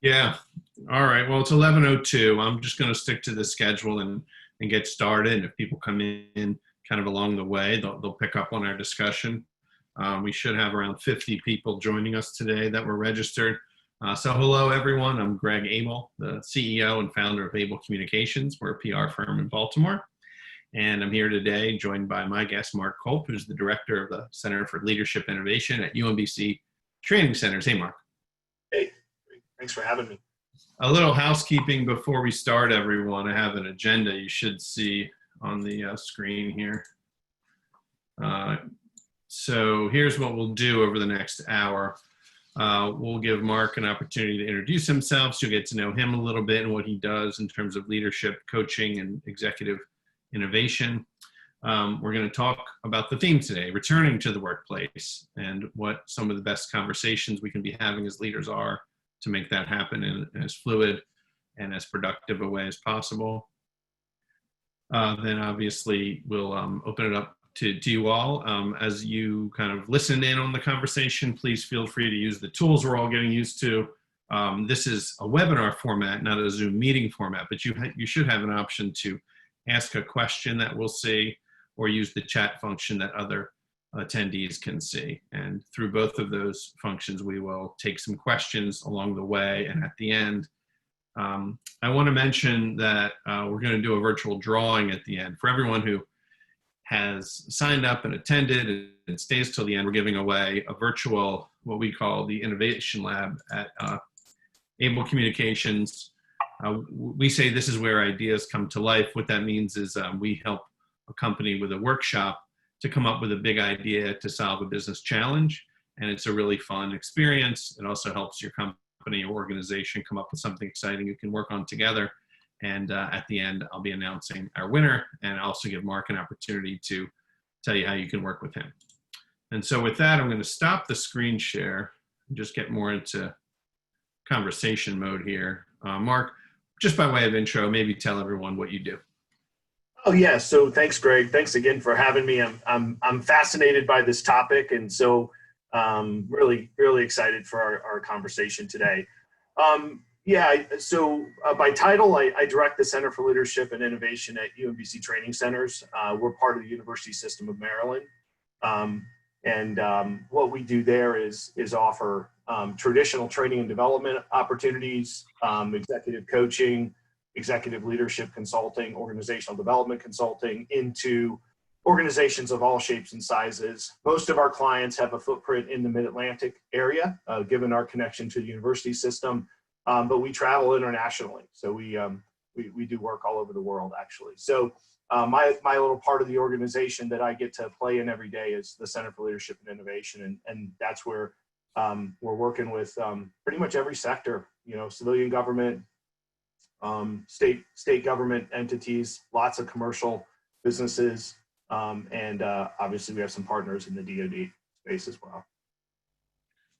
Yeah. All right. Well, it's 11:02. I'm just going to stick to the schedule and get started. And if people come in kind of along the way, they'll pick up on our discussion. We should have around 50 people joining us today that were registered. So hello, everyone. I'm Greg Abel, the CEO and founder of Abel Communications. We're a PR firm in Baltimore. And I'm here today joined by my guest, Mark Culp, who's the director of the Center for Leadership Innovation at UMBC Training Centers. Hey, Mark. Hey, thanks for having me. A little housekeeping before we start, everyone. I have an agenda you should see on the screen here. So here's what we'll do over the next hour. We'll give Mark an opportunity to introduce himself, so you'll get to know him a little bit and what he does in terms of leadership, coaching, and executive innovation. We're going to talk about the theme today, returning to the workplace, and what some of the best conversations we can be having as leaders are to make that happen in as fluid and as productive a way as possible. Then obviously we'll open it up to you all. As you kind of listen in on the conversation, please feel free to use the tools we're all getting used to. This is a webinar format, not a Zoom meeting format, but you should have an option to ask a question that we'll see, or use the chat function that other attendees can see. And through both of those functions, we will take some questions along the way. And at the end, I want to mention that we're going to do a virtual drawing at the end. For everyone who has signed up and attended and stays till the end, we're giving away a virtual, what we call the Innovation Lab at Abel Communications. We say this is where ideas come to life. What that means is we help a company with a workshop to come up with a big idea to solve a business challenge. And it's a really fun experience. It also helps your company or organization come up with something exciting you can work on together. And at the end, I'll be announcing our winner, and I'll also give Mark an opportunity to tell you how you can work with him. And so with that, I'm going to stop the screen share and just get more into conversation mode here. Mark, just by way of intro, maybe tell everyone what you do. Oh yeah, so thanks, Greg. Thanks again for having me. I'm fascinated by this topic, and so really excited for our conversation today. By title, I direct the Center for Leadership and Innovation at UMBC Training Centers. We're part of the University System of Maryland, and what we do there is offer traditional training and development opportunities, executive coaching, executive leadership consulting, organizational development consulting into organizations of all shapes and sizes. Most of our clients have a footprint in the Mid-Atlantic area, given our connection to the university system, but we travel internationally. So we do work all over the world, actually. So my little part of the organization that I get to play in every day is the Center for Leadership and Innovation, and that's where we're working with pretty much every sector, civilian government, state government entities, lots of commercial businesses, and obviously we have some partners in the DoD space as well.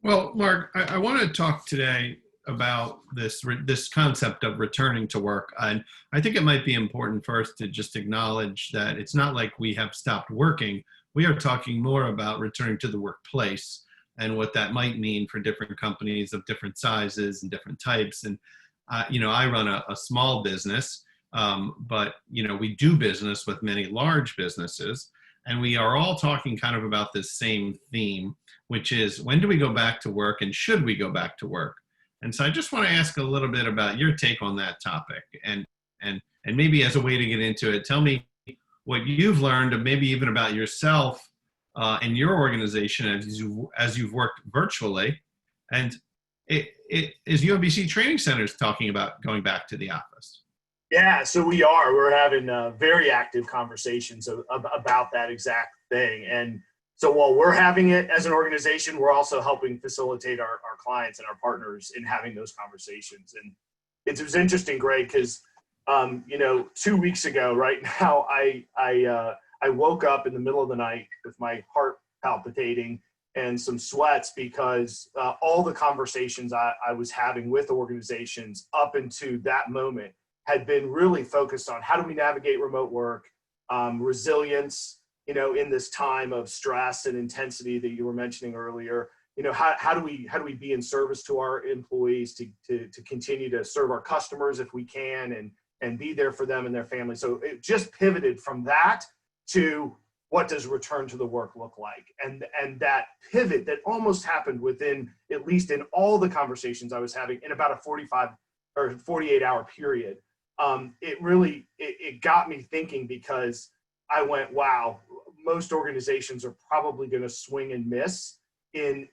Well, Mark, I want to talk today about this concept of returning to work. And I think it might be important first to just acknowledge that it's not like we have stopped working. We are talking more about returning to the workplace and what that might mean for different companies of different sizes and different types. And I run a small business, but we do business with many large businesses, and we are all talking kind of about this same theme, which is, when do we go back to work, and should we go back to work? And so I just want to ask a little bit about your take on that topic, and maybe as a way to get into it, tell me what you've learned, and maybe even about yourself and your organization as you've worked virtually, and is UMBC Training Centers talking about going back to the office? Yeah, so we're having very active conversations about that exact thing. And so while we're having it as an organization, we're also helping facilitate our clients and our partners in having those conversations. And it was interesting, Greg, because 2 weeks ago, right now, I woke up in the middle of the night with my heart palpitating and some sweats, because all the conversations I was having with organizations up into that moment had been really focused on how do we navigate remote work, resilience, in this time of stress and intensity that you were mentioning earlier, how do we be in service to our employees to continue to serve our customers if we can, and be there for them and their families. So it just pivoted from that to what does return to the work look like? And that pivot that almost happened within, at least in all the conversations I was having, in about a 45 or 48 hour period, it got me thinking, because I went, wow, most organizations are probably going to swing and miss in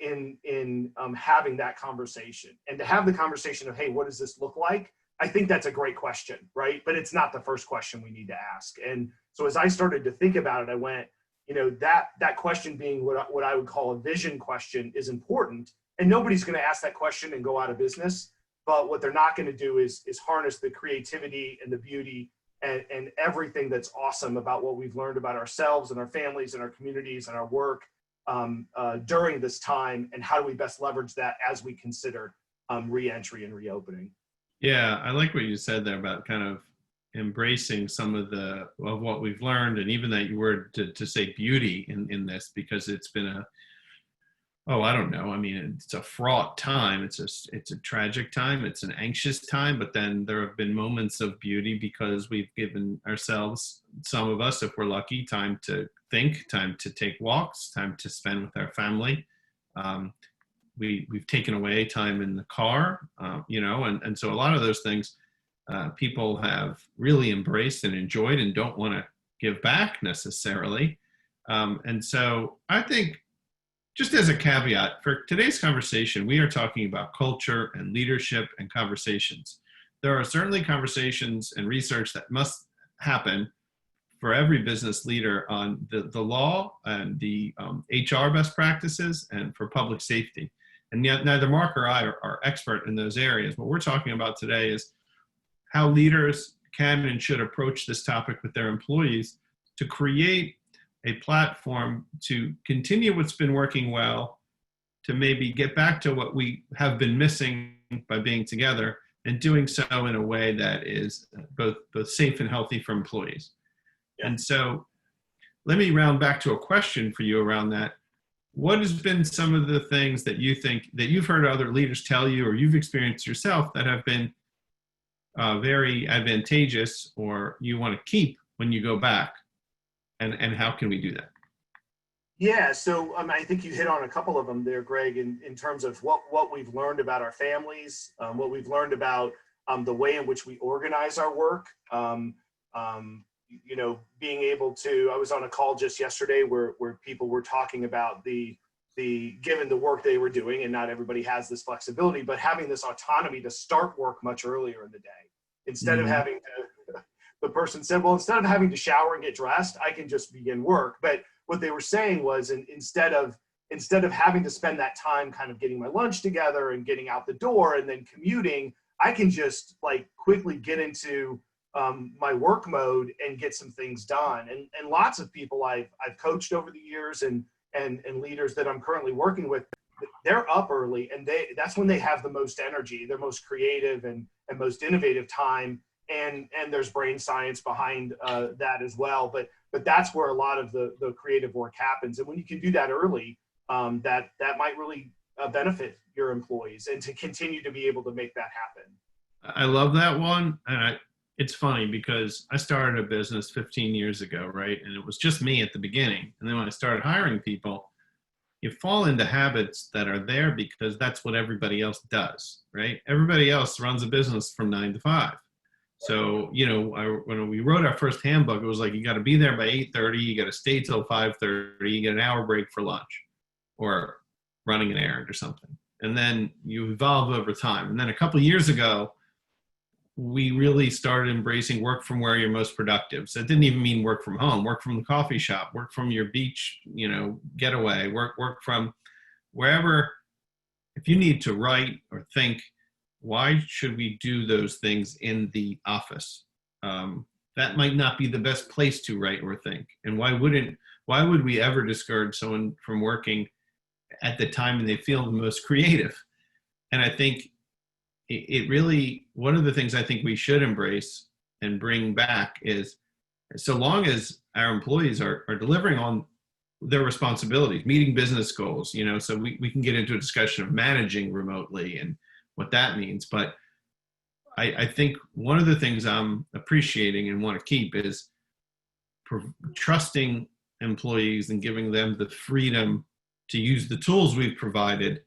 having that conversation. And to have the conversation of, hey, what does this look like? I think that's a great question, right? But it's not the first question we need to ask. And so as I started to think about it, I went, that question being what I would call a vision question is important. And nobody's going to ask that question and go out of business. But what they're not going to do is harness the creativity and the beauty and everything that's awesome about what we've learned about ourselves and our families and our communities and our work during this time, and how do we best leverage that as we consider reentry and reopening. Yeah, I like what you said there about kind of embracing some of what we've learned, and even that word to say beauty in this, because it's been I don't know. I mean, it's a fraught time. It's a tragic time. It's an anxious time, but then there have been moments of beauty because we've given ourselves, some of us, if we're lucky, time to think, time to take walks, time to spend with our family. We've taken away time in the car, and so a lot of those things people have really embraced and enjoyed and don't want to give back necessarily. And so I think, just as a caveat, for today's conversation, we are talking about culture and leadership and conversations. There are certainly conversations and research that must happen for every business leader on the law and the HR best practices and for public safety. And yet neither Mark or I are expert in those areas. What we're talking about today is how leaders can and should approach this topic with their employees to create a platform to continue what's been working well, to maybe get back to what we have been missing by being together, and doing so in a way that is both safe and healthy for employees. Yeah. And so let me round back to a question for you around that. What has been some of the things that you think that you've heard other leaders tell you, or you've experienced yourself, that have been very advantageous, or you want to keep when you go back? And how can we do that? Yeah, so I think you hit on a couple of them there, Greg, in terms of what we've learned about our families, what we've learned about the way in which we organize our work. Being able to, I was on a call just yesterday where people were talking about given the work they were doing, and not everybody has this flexibility, but having this autonomy to start work much earlier in the day, instead of having to, the person said, well, instead of having to shower and get dressed, I can just begin work. But what they were saying was, instead of having to spend that time kind of getting my lunch together and getting out the door and then commuting, I can just quickly get into my work mode and get some things done. And lots of people I've coached over the years and leaders that I'm currently working with, they're up early, and that's when they have the most energy, their most creative and most innovative time. And there's brain science behind that as well. But that's where a lot of the creative work happens. And when you can do that early, that might really benefit your employees, and to continue to be able to make that happen. I love that one. And it's funny because I started a business 15 years ago, right? And it was just me at the beginning. And then when I started hiring people, you fall into habits that are there because that's what everybody else does, right? Everybody else runs a business from 9 to 5. So, when we wrote our first handbook, it was like, you got to be there by 8:30, you got to stay till 5:30, you get an hour break for lunch or running an errand or something. And then you evolve over time. And then a couple of years ago, we really started embracing work from where you're most productive. So it didn't even mean work from home, work from the coffee shop, work from your beach, getaway, work from wherever. If you need to write or think, why should we do those things in the office? That might not be the best place to write or think. And why would we ever discourage someone from working at the time when they feel the most creative? And I think it really, one of the things I think we should embrace and bring back is, so long as our employees are delivering on their responsibilities, meeting business goals, so we can get into a discussion of managing remotely and what that means. But I think one of the things I'm appreciating and want to keep is trusting employees and giving them the freedom to use the tools we've provided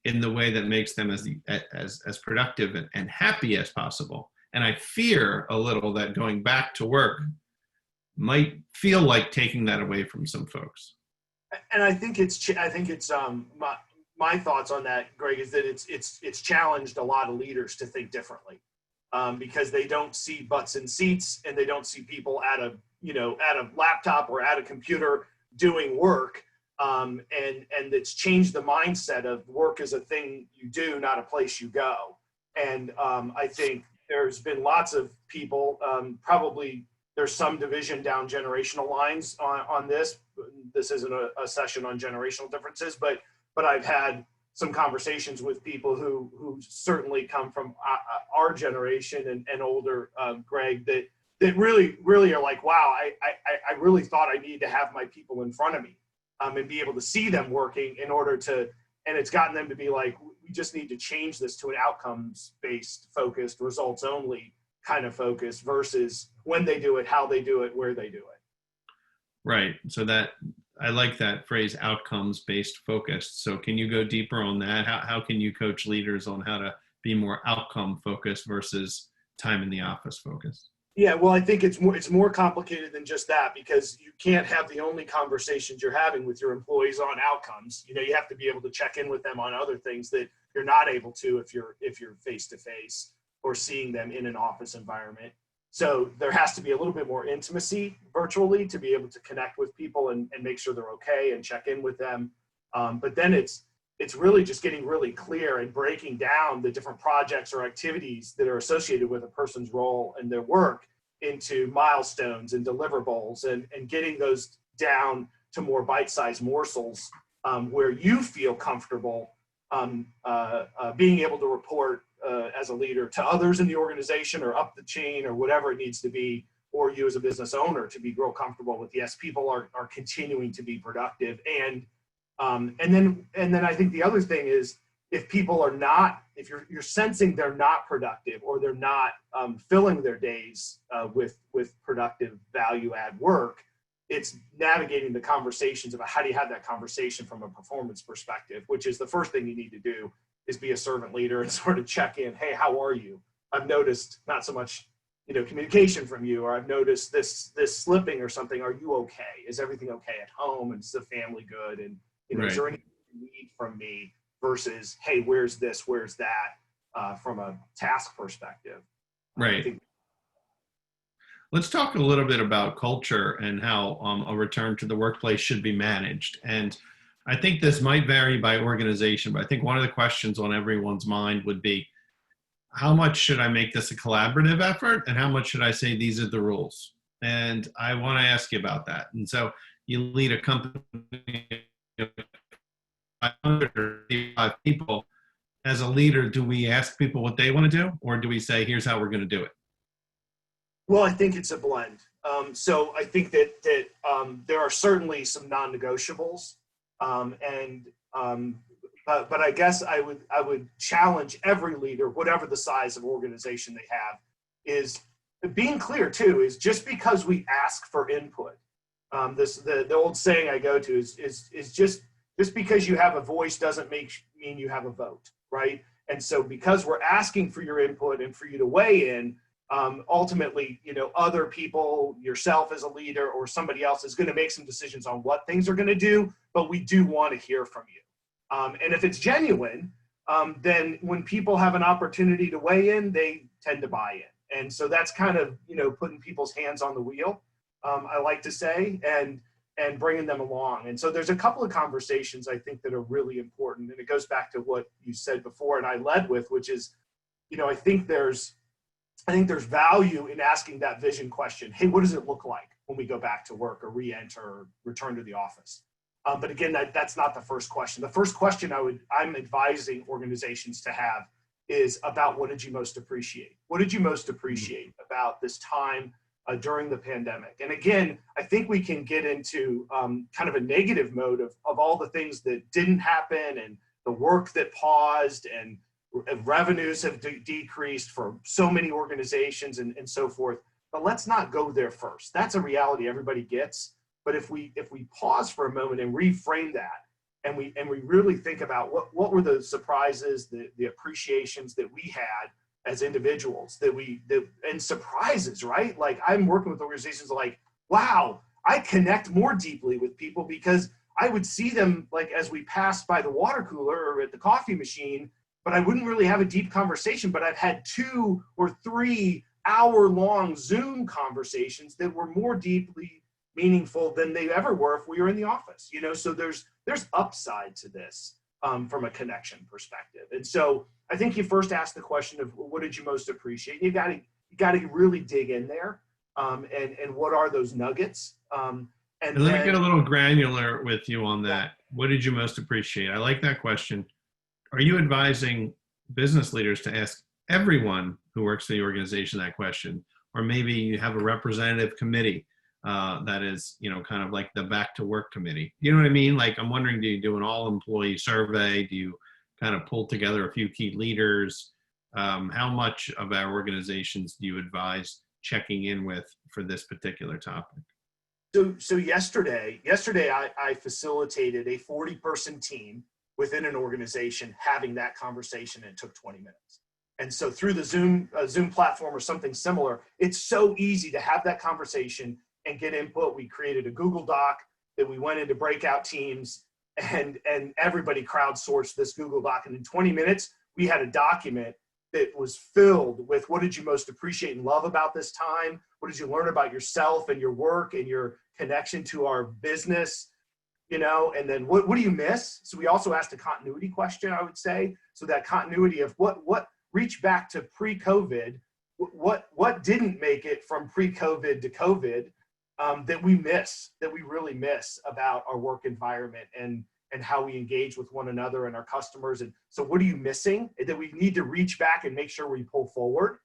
in the way that makes them as productive and happy as possible. And I fear a little that going back to work might feel like taking that away from some folks. And I think it's my thoughts on that, Greg, is that it's challenged a lot of leaders to think differently, because they don't see butts in seats and they don't see people at a laptop or at a computer doing work. And it's changed the mindset of work as a thing you do, not a place you go. And I think there's been lots of people, probably there's some division down generational lines on this. This isn't a session on generational differences, but I've had some conversations with people who certainly come from our generation and older, Greg, that really are like, wow, I really thought I needed to have my people in front of me, and be able to see them working in order to, and it's gotten them to be like, we just need to change this to an outcomes-based, focused, results-only kind of focus versus when they do it, how they do it, where they do it. Right. So that, I like that phrase, outcomes-based focused. So can you go deeper on that? How can you coach leaders on how to be more outcome-focused versus time in the office focused? Yeah, well, I think it's more complicated than just that, because you can't have the only conversations you're having with your employees on outcomes. You have to be able to check in with them on other things that you're not able to if you're face to face or seeing them in an office environment. So there has to be a little bit more intimacy virtually to be able to connect with people and make sure they're okay and check in with them. But then it's really just getting really clear and breaking down the different projects or activities that are associated with a person's role and their work into milestones and deliverables, and getting those down to more bite-sized morsels, where you feel comfortable being able to report as a leader to others in the organization or up the chain or whatever it needs to be, or you as a business owner to be real comfortable with, yes, people are continuing to be productive. And then I think the other thing is, if people are not, if you're sensing they're not productive or they're not filling their days with productive value add work, it's navigating the conversations about how do you have that conversation from a performance perspective, which is the first thing you need to do, is be a servant leader and sort of check in. Hey, how are you? I've noticed not so much, communication from you, or I've noticed this slipping or something. Are you okay? Is everything okay at home? And is the family good? And, Right. Is there anything you need from me, versus, hey, where's this, where's that, from a task perspective. Right. Let's talk a little bit about culture and how a return to the workplace should be managed. And I think this might vary by organization, but I think one of the questions on everyone's mind would be, how much should I make this a collaborative effort, and how much should I say these are the rules? And I want to ask you about that. And so you lead a company of 535 people. As a leader, do we ask people what they want to do, or do we say, here's how we're going to do it? Well, I think it's a blend. So I think that there are certainly some non-negotiables, but I guess I would challenge every leader, whatever the size of organization they have, is being clear too. Is just because we ask for input, the old saying I go to is just because you have a voice doesn't mean you have a vote, right? And so because we're asking for your input and for you to weigh in, ultimately, other people, yourself as a leader or somebody else, is going to make some decisions on what things are going to do, but we do want to hear from you. And if it's genuine, then when people have an opportunity to weigh in, they tend to buy in. And so that's kind of, putting people's hands on the wheel, I like to say, and bringing them along. And so there's a couple of conversations I think that are really important. And it goes back to what you said before and I led with, which is, I think there's value in asking that vision question. Hey, what does it look like when we go back to work or re-enter or return to the office? But again, that's not the first question. The first question I'm advising organizations to have is about, what did you most appreciate? What did you most appreciate about this time during the pandemic. And again, I think we can get into kind of a negative mode of all the things that didn't happen and the work that paused and revenues have decreased for so many organizations and so forth. But let's not go there first. That's a reality everybody gets. But if we pause for a moment and reframe that, and we really think about what were the surprises, the appreciations that we had as individuals, and surprises, right? Like, I'm working with organizations like, wow, I connect more deeply with people because I would see them like as we passed by the water cooler or at the coffee machine, but I wouldn't really have a deep conversation. But I've had 2 or 3 hour-long Zoom conversations that were more deeply meaningful than they ever were if we were in the office. So there's upside to this from a connection perspective. And so I think you first asked the question of, well, what did you most appreciate? You got to really dig in there, and what are those nuggets? And let me get a little granular with you on that. What did you most appreciate? I like that question. Are you advising business leaders to ask everyone who works for the organization that question? Or maybe you have a representative committee that is, kind of like the back to work committee. You know what I mean? Like, I'm wondering, do you do an all employee survey? Do you kind of pull together a few key leaders? How much of our organizations do you advise checking in with for this particular topic? So yesterday I facilitated a 40-person team within an organization having that conversation, and it took 20 minutes. And so through the Zoom platform or something similar, it's so easy to have that conversation and get input. We created a Google Doc that we went into breakout teams, and everybody crowdsourced this Google Doc. And in 20 minutes, we had a document that was filled with, what did you most appreciate and love about this time? What did you learn about yourself and your work and your connection to our business? And then what do you miss? So we also asked a continuity question, I would say. So that continuity of what reach back to pre-COVID, what didn't make it from pre-COVID to COVID, that we really miss about our work environment and how we engage with one another and our customers. And so what are you missing that we need to reach back and make sure we pull forward?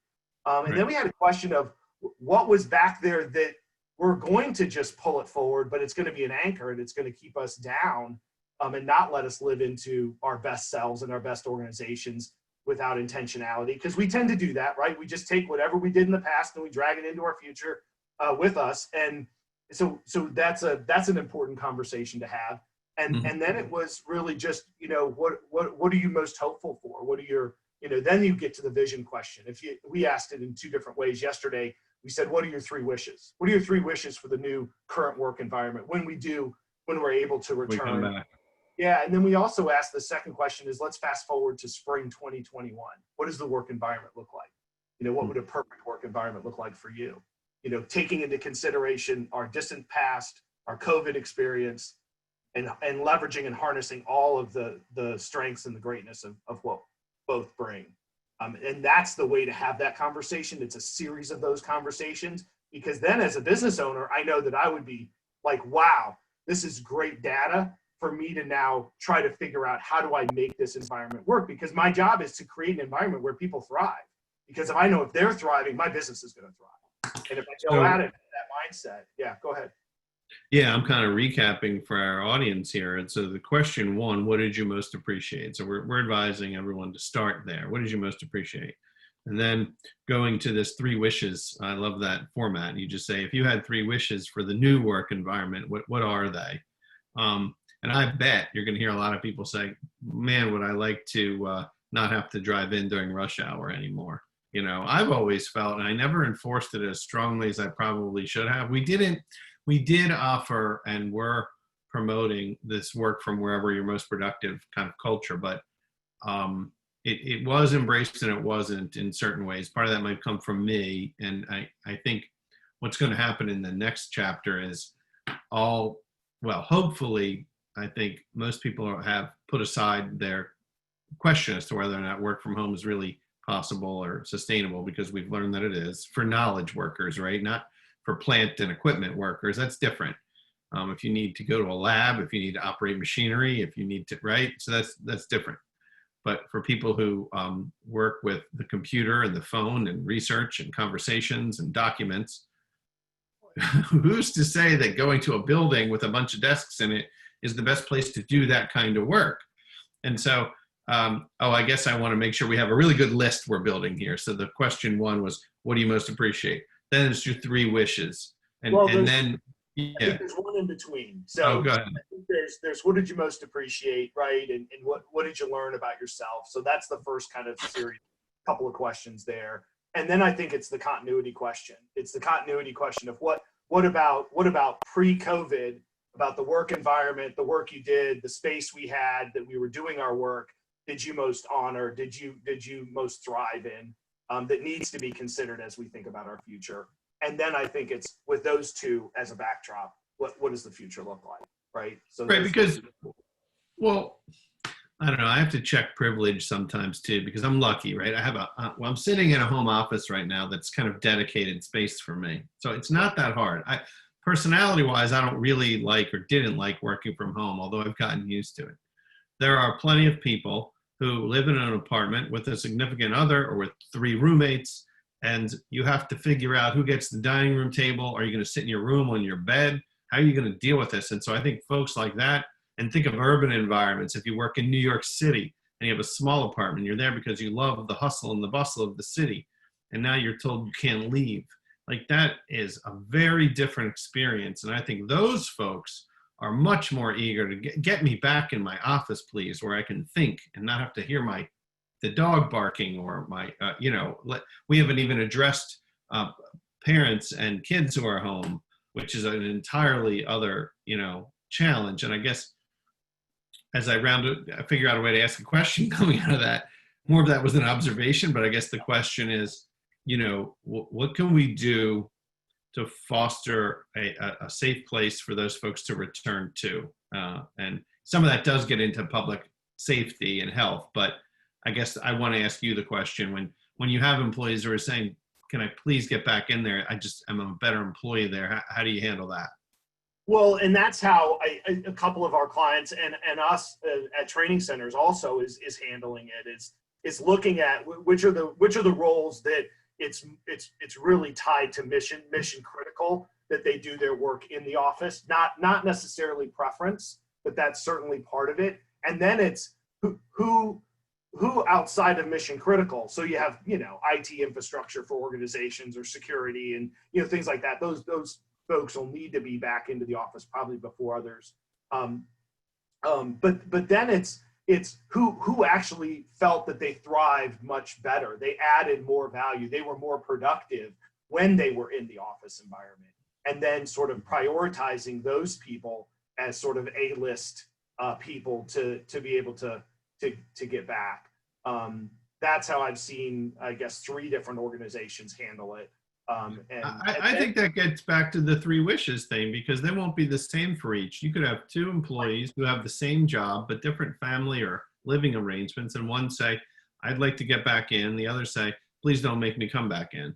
And then we had a question of what was back there that we're going to just pull it forward, but it's going to be an anchor and it's going to keep us down and not let us live into our best selves and our best organizations without intentionality. Because we tend to do that, right? We just take whatever we did in the past and we drag it into our future with us. And so that's an important conversation to have. And and then it was really just, what are you most hopeful for? What are your, then you get to the vision question. We asked it in 2 different ways yesterday. We said, what are your 3 wishes? What are your 3 wishes for the new current work environment when we're able to return? We come back. Yeah, and then we also asked the second question is, let's fast forward to spring 2021. What does the work environment look like? What would a perfect work environment look like for you? Taking into consideration our distant past, our COVID experience, and leveraging and harnessing all of the strengths and the greatness of what both bring. And that's the way to have that conversation. It's a series of those conversations, because then as a business owner, I know that I would be like, wow, this is great data for me to now try to figure out, how do I make this environment work? Because my job is to create an environment where people thrive. Because if I know if they're thriving, my business is going to thrive. And if I go at it with that mindset, yeah, go ahead. Yeah, I'm kind of recapping for our audience here. And so the question 1, what did you most appreciate? So we're advising everyone to start there. What did you most appreciate? And then going to this 3 wishes. I love that format. You just say, if you had 3 wishes for the new work environment, what are they? And I bet you're going to hear a lot of people say, man, would I like to not have to drive in during rush hour anymore. I've always felt, and I never enforced it as strongly as I probably should have. We did offer and were promoting this work from wherever you're most productive kind of culture, but it was embraced and it wasn't in certain ways. Part of that might come from me. And I think what's going to happen in the next chapter is hopefully, I think most people have put aside their question as to whether or not work from home is really possible or sustainable, because we've learned that it is for knowledge workers, right? Not for plant and equipment workers. That's different. If you need to go to a lab, if you need to operate machinery, if you need to, right? So that's different. But for people who work with the computer and the phone and research and conversations and documents, who's to say that going to a building with a bunch of desks in it is the best place to do that kind of work? And so, I guess I want to make sure we have a really good list we're building here. So the question one was, what do you most appreciate? Then it's your 3 wishes. And then, I think there's one in between. So oh, go ahead. I think there's what did you most appreciate, right? And what did you learn about yourself? So that's the first kind of series, couple of questions there. And then I think it's the continuity question. It's the continuity question of what about pre-COVID, about the work environment, the work you did, the space we had that we were doing our work, did you most honor, did you most thrive in, that needs to be considered as we think about our future. And then I think it's with those 2 as a backdrop, what does the future look like, right? So right, because, well, I don't know. I have to check privilege sometimes too, because I'm lucky, right? I have I'm sitting in a home office right now that's kind of dedicated space for me. So it's not that hard. Personality wise, I don't really like or didn't like working from home, although I've gotten used to it. There are plenty of people who live in an apartment with a significant other or with 3 roommates, and you have to figure out who gets the dining room table. Are you going to sit in your room on your bed? How are you going to deal with this? And so I think folks like that, and think of urban environments. If you work in New York City and you have a small apartment, you're there because you love the hustle and the bustle of the city, and now you're told you can't leave. Like, that is a very different experience. And I think those folks are much more eager to get me back in my office, please, where I can think and not have to hear the dog barking or we haven't even addressed parents and kids who are home, which is an entirely other, challenge. And I guess as I figure out a way to ask a question coming out of that, more of that was an observation, but I guess the question is, what can we do to foster a safe place for those folks to return to? And some of that does get into public safety and health, but I guess I want to ask you the question, when you have employees who are saying, can I please get back in there? I'm a better employee there. How do you handle that? Well, and that's how a couple of our clients and us at training centers also is handling it. It's looking at which are the roles that it's really tied to mission critical that they do their work in the office, not necessarily preference, but that's certainly part of it. And then it's who outside of mission critical. So you have, IT infrastructure for organizations or security and, things like that. Those folks will need to be back into the office probably before others. But then it's who actually felt that they thrived much better. They added more value. They were more productive when they were in the office environment. And then sort of prioritizing those people as sort of A-list people to be able to get back. That's how I've seen, I guess, 3 different organizations handle it. I think that gets back to the 3 wishes thing, because they won't be the same for each. You could have 2 employees who have the same job, but different family or living arrangements. And one say, I'd like to get back in. The other say, please don't make me come back in.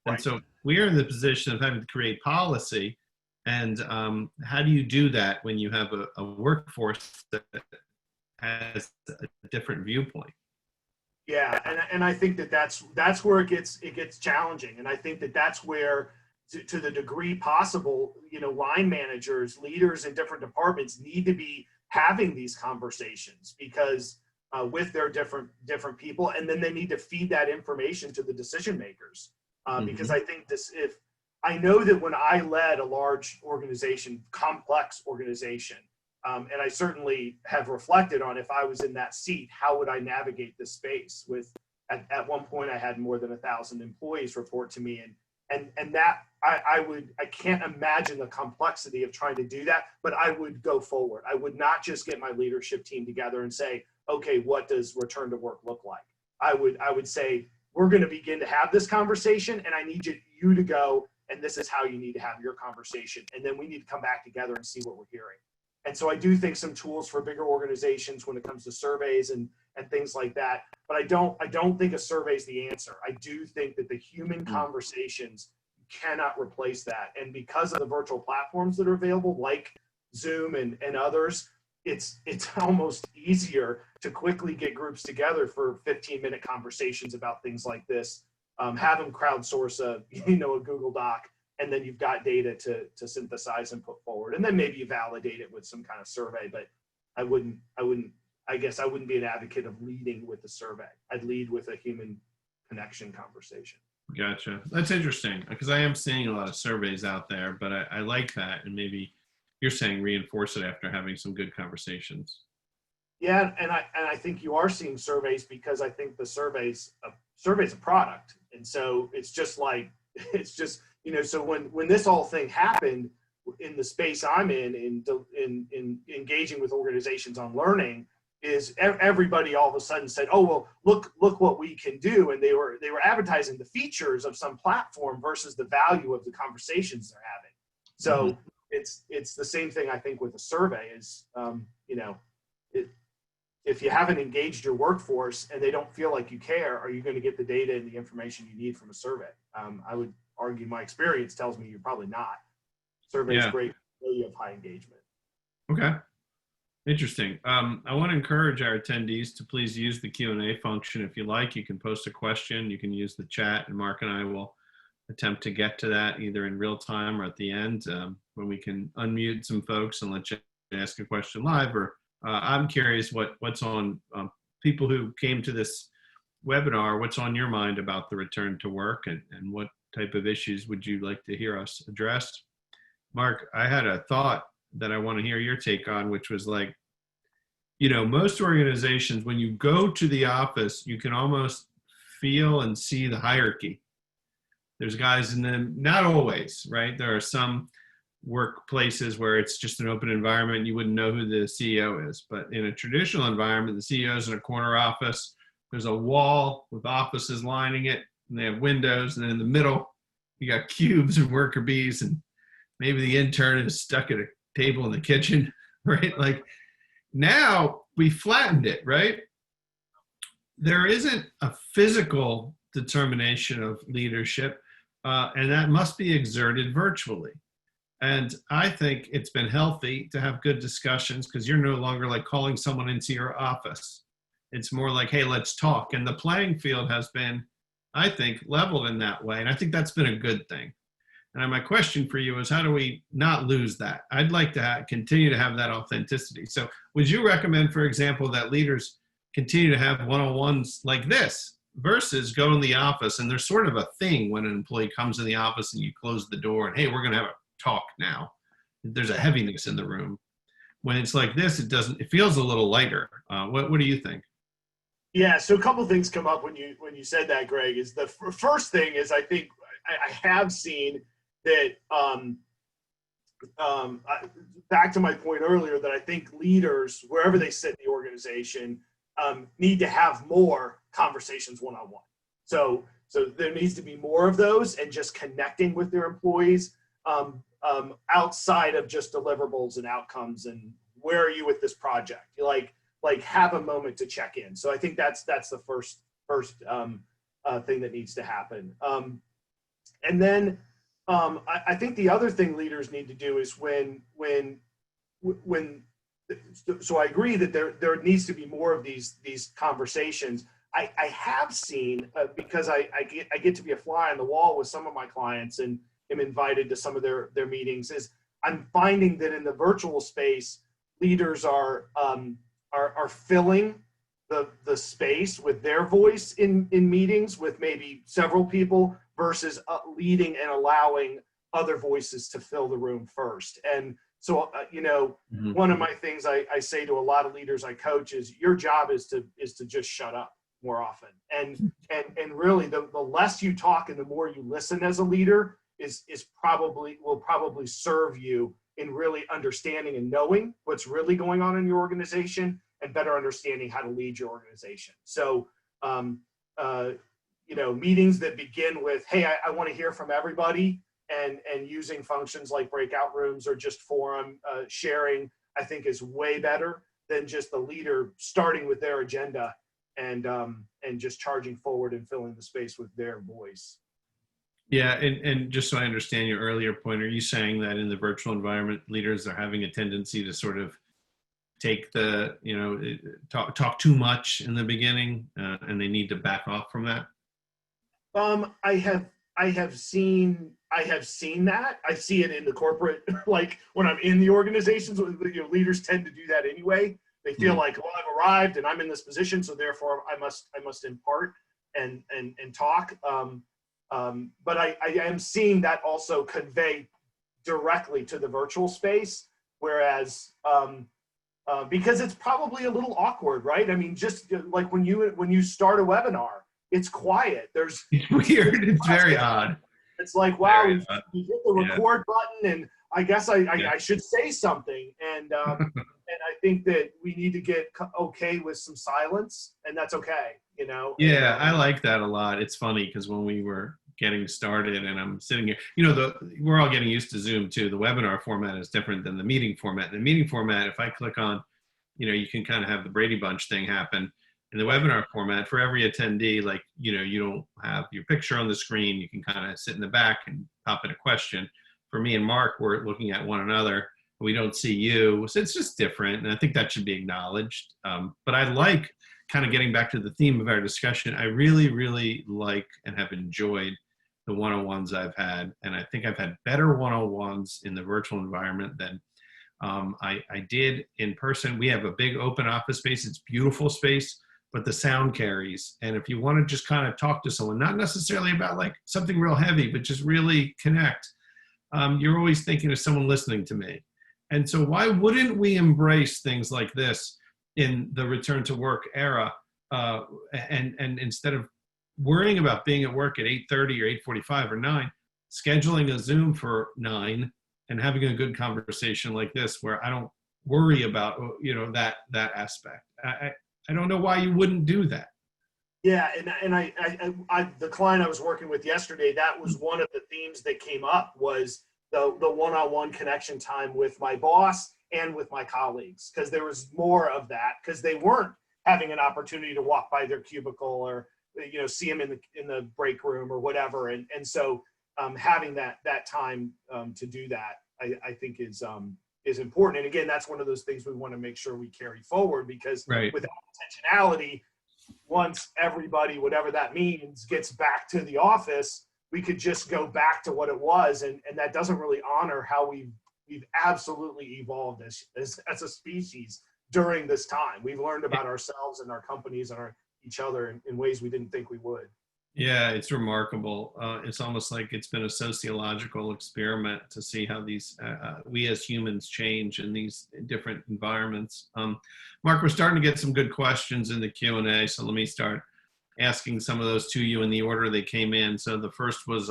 Right. And so we are in the position of having to create policy. And how do you do that when you have a workforce that has a different viewpoint? Yeah, and I think that's where it gets challenging, and I think that's where, to the degree possible, line managers, leaders in different departments need to be having these conversations because with their different people, and then they need to feed that information to the decision makers because I think if I know that when I led a large organization, complex organization. And I certainly have reflected on if I was in that seat, how would I navigate this space with, at one point I had more than 1,000 employees report to me. And that I can't imagine the complexity of trying to do that, but I would go forward. I would not just get my leadership team together and say, okay, what does return to work look like? I would say, we're going to begin to have this conversation and I need you to go, and this is how you need to have your conversation. And then we need to come back together and see what we're hearing. And so I do think some tools for bigger organizations when it comes to surveys and things like that. But I don't think a survey is the answer. I do think that the human conversations cannot replace that. And because of the virtual platforms that are available, like Zoom and others, it's almost easier to quickly get groups together for 15-minute conversations about things like this. Have them crowdsource a Google Doc and then you've got data to synthesize and put forward, and then maybe you validate it with some kind of survey. But I guess I wouldn't be an advocate of leading with the survey. I'd lead with a human connection conversation. Gotcha. That's interesting because I am seeing a lot of surveys out there, but I like that. And maybe you're saying reinforce it after having some good conversations. Yeah, and I think you are seeing surveys because I think the survey's a product, and so it's just so when this whole thing happened in the space I'm in engaging with organizations on learning, is everybody all of a sudden said, oh well, look what we can do, and they were advertising the features of some platform versus the value of the conversations they're having. So it's the same thing I think with a survey is if you haven't engaged your workforce and they don't feel like you care, are you going to get the data and the information you need from a survey? I would argue my experience tells me you're probably not. Survey is great for you of high engagement. Okay. Interesting. I want to encourage our attendees to please use the Q&A function. If you like, you can post a question. You can use the chat, and Mark and I will attempt to get to that either in real time or at the end when we can unmute some folks and let you ask a question live. Or I'm curious what's on people who came to this webinar, what's on your mind about the return to work, and what type of issues would you like to hear us address? Mark, I had a thought that I want to hear your take on, which was like, most organizations, when you go to the office, you can almost feel and see the hierarchy. There's guys in them, not always, right? There are some workplaces where it's just an open environment. You wouldn't know who the CEO is, but in a traditional environment, the CEO is in a corner office. There's a wall with offices lining it, and they have windows, and then in the middle, you got cubes and worker bees, and maybe the intern is stuck at a table in the kitchen, right? Like now we flattened it, right? There isn't a physical determination of leadership, and that must be exerted virtually. And I think it's been healthy to have good discussions because you're no longer like calling someone into your office. It's more like, hey, let's talk. And the playing field has been, I think, leveled in that way. And I think that's been a good thing. And my question for you is, how do we not lose that? I'd like to continue to have that authenticity. So would you recommend, for example, that leaders continue to have one-on-ones like this versus go in the office? And there's sort of a thing when an employee comes in the office and you close the door and, hey, we're going to have a talk now. There's a heaviness in the room. When it's like this, it feels a little lighter. What do you think? Yeah, so a couple of things come up when you said that, Greg. Is the first thing is I think I have seen that back to my point earlier that I think leaders, wherever they sit in the organization, need to have more conversations one-on-one. So there needs to be more of those and just connecting with their employees outside of just deliverables and outcomes and where are you with this project? Like have a moment to check in. So I think that's the first thing that needs to happen. And then I think the other thing leaders need to do is so I agree that there needs to be more of these conversations. I have seen because I get to be a fly on the wall with some of my clients and am invited to some of their meetings. Is I'm finding that in the virtual space, leaders are filling the space with their voice in meetings with maybe several people versus leading and allowing other voices to fill the room first. And so, one of my things I say to a lot of leaders I coach is your job is to just shut up more often. And really the less you talk and the more you listen as a leader will probably serve you in really understanding and knowing what's really going on in your organization and better understanding how to lead your organization. So, meetings that begin with, hey, I want to hear from everybody and using functions like breakout rooms or just forum sharing, I think is way better than just the leader starting with their agenda and just charging forward and filling the space with their voice. Yeah, and just so I understand your earlier point, are you saying that in the virtual environment, leaders are having a tendency to sort of take talk too much in the beginning, and they need to back off from that? I have seen I have seen that. I see it in the corporate, like when I'm in the organizations, leaders tend to do that anyway. They feel like, well, I've arrived and I'm in this position, so therefore I must impart and talk. But I am seeing that also convey directly to the virtual space, whereas because it's probably a little awkward, right? I mean, just like when you start a webinar, it's quiet. It's weird. It's very odd. It's like, wow, we hit the record button, and I guess I should say something. And and I think that we need to get okay with some silence, and that's okay, Yeah, I like that a lot. It's funny because when we were getting started and I'm sitting here, we're all getting used to Zoom too. The webinar format is different than the meeting format. The meeting format, if I click on, you can kind of have the Brady Bunch thing happen. In the webinar format, for every attendee, like, you don't have your picture on the screen. You can kind of sit in the back and pop in a question. For me and Mark, we're looking at one another. We don't see you. So it's just different. And I think that should be acknowledged. But I like kind of getting back to the theme of our discussion. I really, really like and have enjoyed the one-on-ones I've had. And I think I've had better one-on-ones in the virtual environment than I did in person. We have a big open office space. It's beautiful space, but the sound carries. And if you want to just kind of talk to someone, not necessarily about like something real heavy, but just really connect, you're always thinking of someone listening to me. And so why wouldn't we embrace things like this in the return to work era? And instead of worrying about being at work at 8:30 or 8:45 or 9, scheduling a Zoom for 9 and having a good conversation like this, where I don't worry about, that aspect. I don't know why you wouldn't do that. Yeah, and I the client I was working with yesterday, that was one of the themes that came up, was the one-on-one connection time with my boss and with my colleagues, because there was more of that, because they weren't having an opportunity to walk by their cubicle or see them in the break room or whatever, and so having that time to do that, I think is important. And again, that's one of those things we want to make sure we carry forward, because without intentionality, once everybody, whatever that means, gets back to the office, we could just go back to what it was, and that doesn't really honor how we've absolutely evolved as a species during this time. We've learned about ourselves and our companies and each other in ways we didn't think we would. Yeah, it's remarkable. It's almost like it's been a sociological experiment to see how we as humans change in these different environments. Mark, we're starting to get some good questions in the Q&A, so let me start asking some of those to you in the order they came in. So the first was,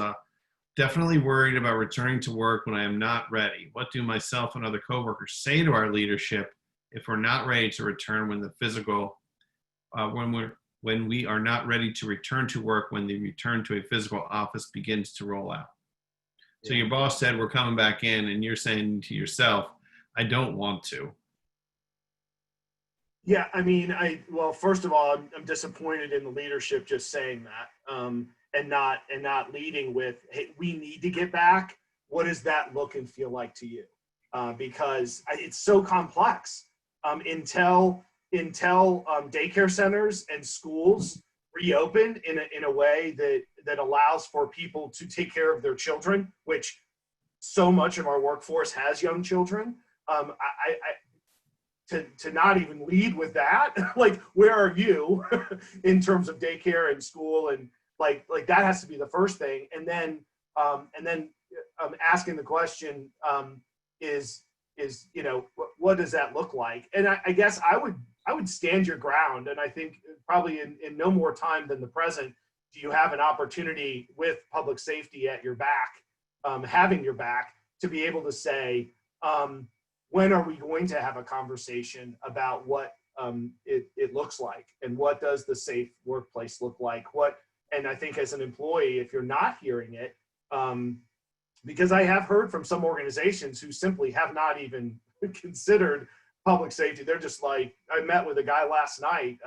definitely worried about returning to work when I am not ready. What do myself and other coworkers say to our leadership if we're not ready to return when the physical, when we are not ready to return to work when the return to a physical office begins to roll out? So your boss said, we're coming back in, and you're saying to yourself, I don't want to. Yeah, I mean, well, first of all, I'm disappointed in the leadership just saying that, and not leading with, hey, we need to get back. What does that look and feel like to you? Because it's so complex. Until daycare centers and schools reopen in a way that allows for people to take care of their children, which so much of our workforce has young children. To not even lead with that, like, where are you in terms of daycare and school, and like that has to be the first thing, and then asking the question is what does that look like? And I guess I would stand your ground, and I think probably in no more time than the present do you have an opportunity with public safety at your back, having your back, to be able to say, when are we going to have a conversation about what it looks like, and what does the safe workplace look like? And I think as an employee, if you're not hearing it, because I have heard from some organizations who simply have not even considered public safety. They're just like, I met with a guy last night,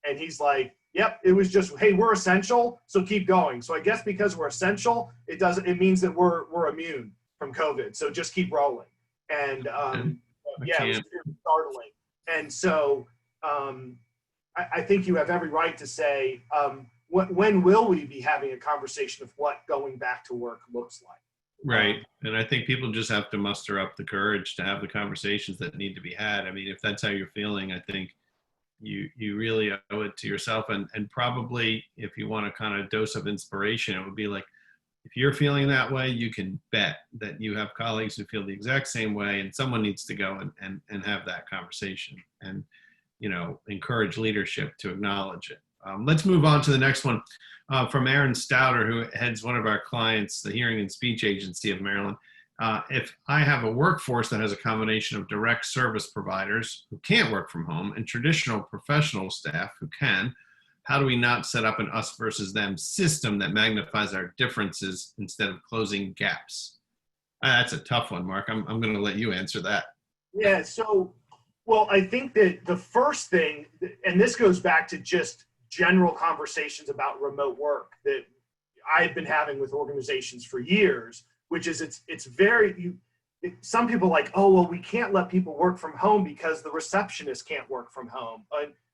and he's like, yep, it was just, hey, we're essential, so keep going. So I guess because we're essential, it means that we're immune from COVID. So just keep rolling. And yeah, it was very startling. And so I think you have every right to say, when will we be having a conversation of what going back to work looks like? Right. And I think people just have to muster up the courage to have the conversations that need to be had. I mean, if that's how you're feeling, I think you really owe it to yourself. And probably if you want a kind of dose of inspiration, it would be like, if you're feeling that way, you can bet that you have colleagues who feel the exact same way, and someone needs to go and have that conversation and, encourage leadership to acknowledge it. Let's move on to the next one from Aaron Stouter, who heads one of our clients, the Hearing and Speech Agency of Maryland. If I have a workforce that has a combination of direct service providers who can't work from home and traditional professional staff who can, how do we not set up an us versus them system that magnifies our differences instead of closing gaps? That's a tough one, Mark. I'm going to let you answer that. Yeah. So, well, I think that the first thing, and this goes back to just general conversations about remote work that I've been having with organizations for years, which is it's very, some people like, oh, well, we can't let people work from home because the receptionist can't work from home.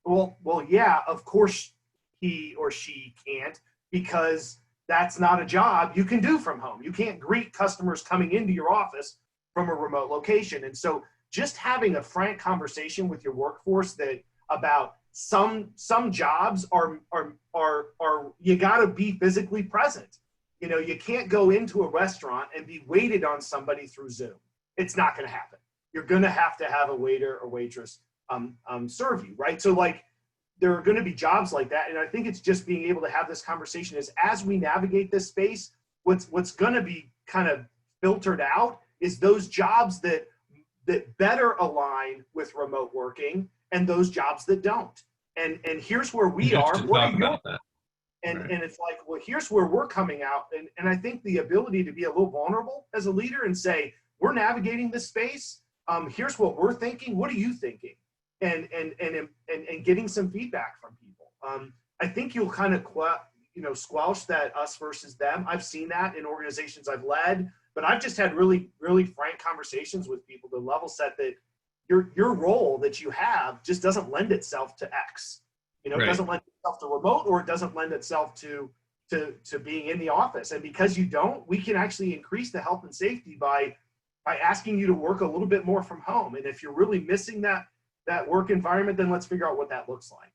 Well, yeah, of course he or she can't, because that's not a job you can do from home. You can't greet customers coming into your office from a remote location. And so just having a frank conversation with your workforce that about some jobs are you got to be physically present. You can't go into a restaurant and be waited on somebody through Zoom. It's not going to happen. You're going to have a waiter or waitress serve you, right? So like, there are going to be jobs like that. And I think it's just being able to have this conversation is as we navigate this space, what's going to be kind of filtered out is those jobs that better align with remote working and those jobs that don't. And here's where we are. And it's like, well, here's where we're coming out. And I think the ability to be a little vulnerable as a leader and say, we're navigating this space. Here's what we're thinking. What are you thinking? And getting some feedback from people. I think you'll kind of squelch that us versus them. I've seen that in organizations I've led, but I've just had really, really frank conversations with people to level set that your role that you have just doesn't lend itself to X. It doesn't lend itself to remote, or it doesn't lend itself to being in the office. And because you don't, we can actually increase the health and safety by asking you to work a little bit more from home. And if you're really missing that work environment, then let's figure out what that looks like.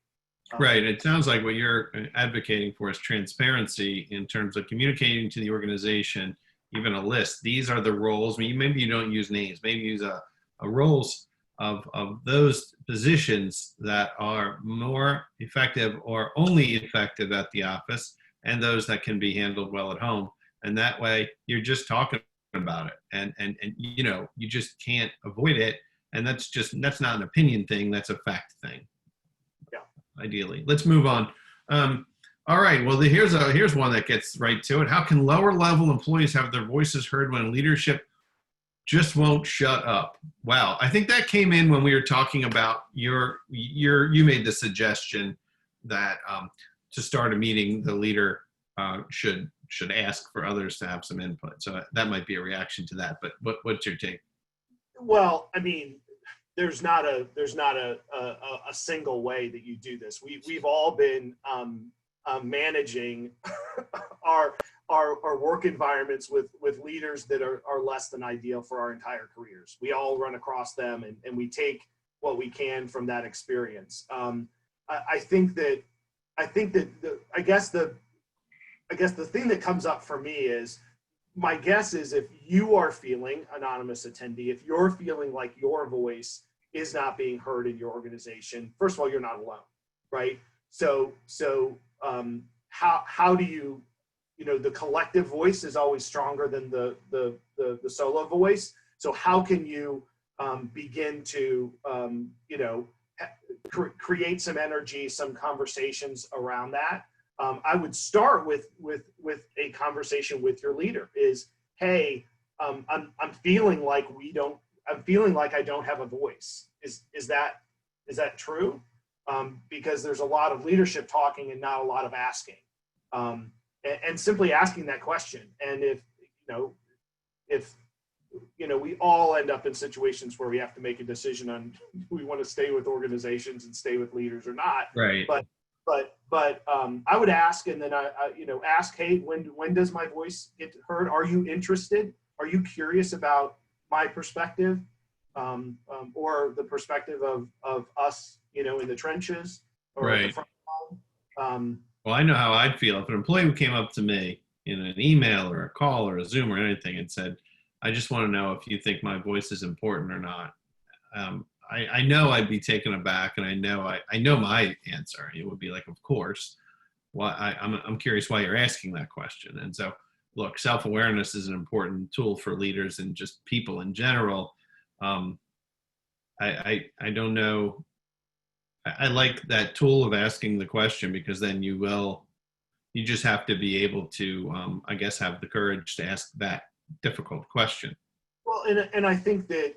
Right. It sounds like what you're advocating for is transparency in terms of communicating to the organization, even a list. These are the roles. Maybe you don't use names. Maybe use a roles of those positions that are more effective or only effective at the office, and those that can be handled well at home. And that way you're just talking about it. And you just can't avoid it. And that's not an opinion thing. That's a fact thing. Yeah. Ideally. Let's move on. All right. Well, here's one that gets right to it. How can lower level employees have their voices heard when leadership just won't shut up? Wow. I think that came in when we were talking about you made the suggestion that to start a meeting, the leader should ask for others to have some input. So that might be a reaction to that. But what's your take? Well, I mean, there's not a single way that you do this. We've all been managing our work environments with leaders that are less than ideal for our entire careers. We all run across them, and we take what we can from that experience. I guess the thing that comes up for me is, my guess is if you are feeling, anonymous attendee, if you're feeling like your voice is not being heard in your organization, first of all, you're not alone, right? So how do you, the collective voice is always stronger than the solo voice. So how can you begin to, create some energy, some conversations around that? I would start with a conversation with your leader is, hey, I'm feeling like I don't have a voice. Is that true? Because there's a lot of leadership talking and not a lot of asking, and simply asking that question. And if we all end up in situations where we have to make a decision on do we want to stay with organizations and stay with leaders or not. Right. but I would ask, and then ask, hey, when does my voice get heard? Are you interested? Are you curious about my perspective, or the perspective of us, in the trenches or at the Right. front line? Well, I know how I'd feel if an employee came up to me in an email or a call or a Zoom or anything and said, I just want to know if you think my voice is important or not. I know I'd be taken aback, and I know my answer. It would be like, of course. Why I'm curious why you're asking that question. And so, look, self-awareness is an important tool for leaders and just people in general. I don't know. I like that tool of asking the question, because then you just have to be able to, I guess, have the courage to ask that difficult question. Well, and I think that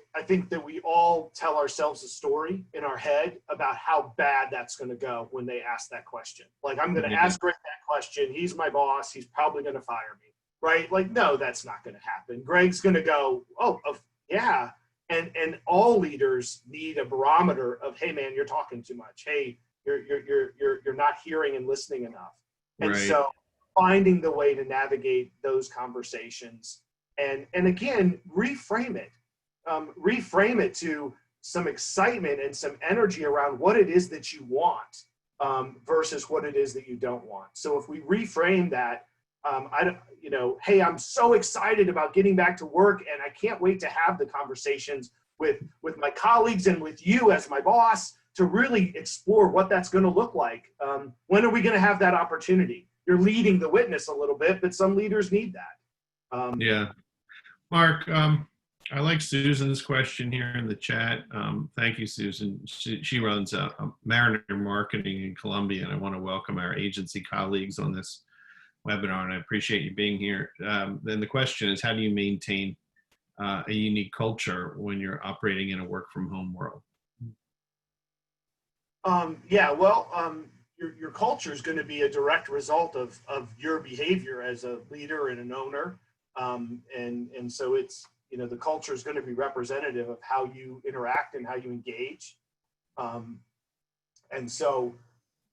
we all tell ourselves a story in our head about how bad that's going to go when they ask that question. Like, I'm going to ask Greg that question. He's my boss. He's probably going to fire me, right? Like, no, that's not going to happen. Greg's going to go, oh, yeah. And all leaders need a barometer of, hey, man, you're talking too much. Hey, you're not hearing and listening enough. And Right. so finding the way to navigate those conversations. And again, reframe it to some excitement and some energy around what it is that you want, versus what it is that you don't want. So if we reframe that, hey, I'm so excited about getting back to work, and I can't wait to have the conversations with my colleagues and with you as my boss to really explore what that's going to look like. When are we going to have that opportunity? You're leading the witness a little bit, but some leaders need that. Yeah. Mark, I like Susan's question here in the chat. Thank you, Susan. She runs Mariner Marketing in Columbia, and I want to welcome our agency colleagues on this webinar, and I appreciate you being here. Then the question is, how do you maintain a unique culture when you're operating in a work from home world? Your culture is going to be a direct result of your behavior as a leader and an owner. And so it's, the culture is going to be representative of how you interact and how you engage. And so,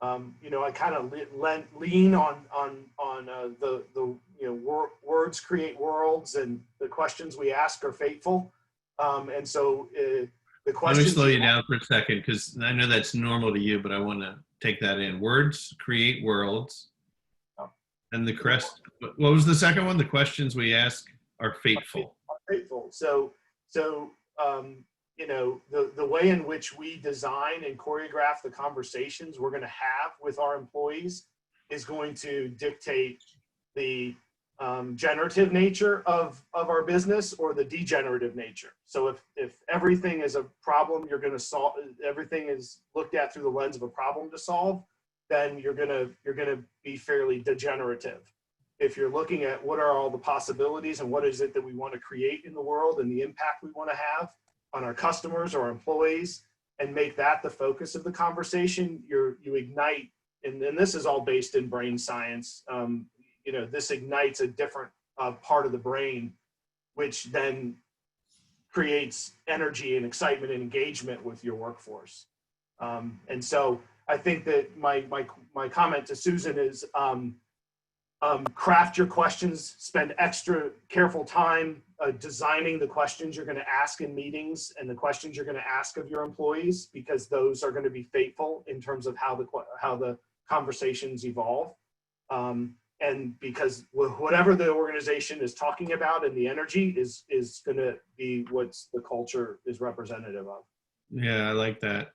I kind of lean on words create worlds, and the questions we ask are fateful. And so the questions. Let me slow you down for a second, because I know that's normal to you, but I want to take that in. Words create worlds. And what was the second one? The questions we ask are fateful. Fateful. So the way in which we design and choreograph the conversations we're going to have with our employees is going to dictate the generative nature of our business or the degenerative nature. So if everything is a problem you're going to solve, everything is looked at through the lens of a problem to solve, then you're going to be fairly degenerative. If you're looking at what are all the possibilities and what is it that we want to create in the world and the impact we want to have on our customers or our employees, and make that the focus of the conversation, you ignite, and this is all based in brain science. This ignites a different part of the brain, which then creates energy and excitement and engagement with your workforce. And so I think that my comment to Susan is craft your questions, spend extra careful time designing the questions you're going to ask in meetings and the questions you're going to ask of your employees, because those are going to be fateful in terms of how the conversations evolve. And because whatever the organization is talking about and the energy is going to be what the culture is representative of. Yeah, I like that.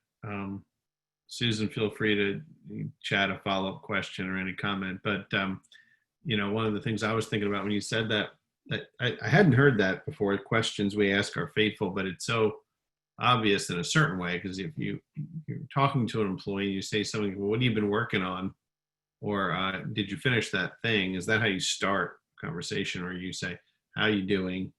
Susan, feel free to chat a follow-up question or any comment. But, one of the things I was thinking about when you said that I hadn't heard that before. Questions we ask are fateful, but it's so obvious in a certain way, because if you're talking to an employee, you say something, well, what have you been working on? Or did you finish that thing? Is that how you start a conversation? Or you say, how are you doing?